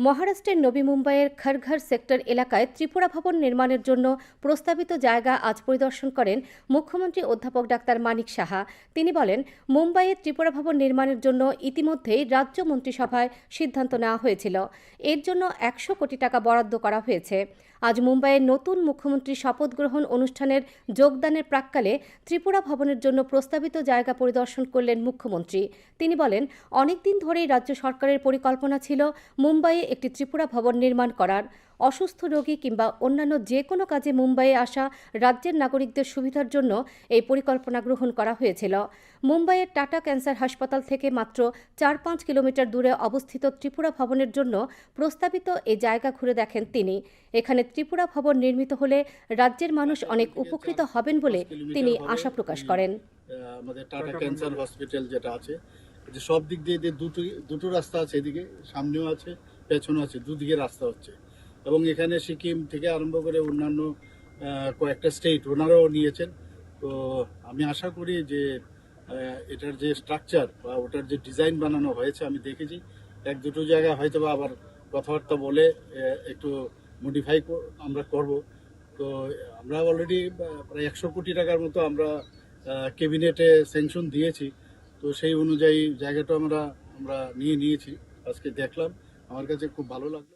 মহারাষ্ট্রের নবী মুম্বাইয়ের খরঘর সেক্টর এলাকায় ত্রিপুরা ভবন নির্মাণের জন্য প্রস্তাবিত জায়গা আজ পরিদর্শন করেন মুখ্যমন্ত্রী অধ্যাপক ডাক্তার মানিক সাহা। তিনি বলেন, মুম্বাইয়ে ত্রিপুরা ভবন নির্মাণের জন্য ইতিমধ্যেই রাজ্য মন্ত্রিসভায় সিদ্ধান্ত নেওয়া হয়েছিল। এর জন্য ১০০ কোটি টাকা বরাদ্দ করা হয়েছে। আজ মুম্বাইয়ের নতুন মুখ্যমন্ত্রীর শপথ গ্রহণ অনুষ্ঠানের যোগদানের প্রাক্কালে ত্রিপুরা ভবনের জন্য প্রস্তাবিত জায়গা পরিদর্শন করলেন মুখ্যমন্ত্রী। তিনি বলেন, অনেকদিন ধরেই রাজ্য সরকারের পরিকল্পনা ছিল মুম্বাইয়ে একটি ত্রিপুরা ভবন নির্মাণ করার। অসুস্থ রোগী কিংবা অন্যান্য যে কোনো কাজে মুম্বাইয়ে আসা রাজ্যের নাগরিকদের সুবিধার জন্য এই পরিকল্পনা গ্রহণ করা হয়েছিল। মুম্বাইয়ের টাটা ক্যান্সার হাসপাতাল থেকে মাত্র ৪-৫ কিলোমিটার দূরে অবস্থিত ত্রিপুরা ভবনের জন্য প্রস্তাবিত এই জায়গা ঘুরে দেখেন তিনি। এখানে ত্রিপুরা ভবন নির্মিত হলে রাজ্যের মানুষ অনেক উপকৃত হবেন বলে তিনি আশা প্রকাশ করেন। আমাদের টাটা ক্যান্সার হসপিটাল যেটা আছে, যে সব দিক দিয়ে দুটো রাস্তা আছে, এদিকে সামনেও আছে পেছনেও আছে, দুদিকে রাস্তা হচ্ছে। এবং এখানে সিকিম থেকে আরম্ভ করে অন্যান্য কয়েকটা স্টেট ওনারাও নিয়েছেন। তো আমি আশা করি যে এটার যে স্ট্রাকচার বা ওটার যে ডিজাইন বানানো হয়েছে আমি দেখেছি, এক দুটো জায়গায় হয়তো বা আবার কথাবার্তা বলে একটু মডিফাই আমরা করব। তো আমরা অলরেডি প্রায় ১০০ কোটি টাকার মতো আমরা ক্যাবিনেটে স্যাংশন দিয়েছি। তো সেই অনুযায়ী জায়গাটা আমরা নিয়েছি। আজকে দেখলাম, আমার কাছে খুব ভালো লাগলো।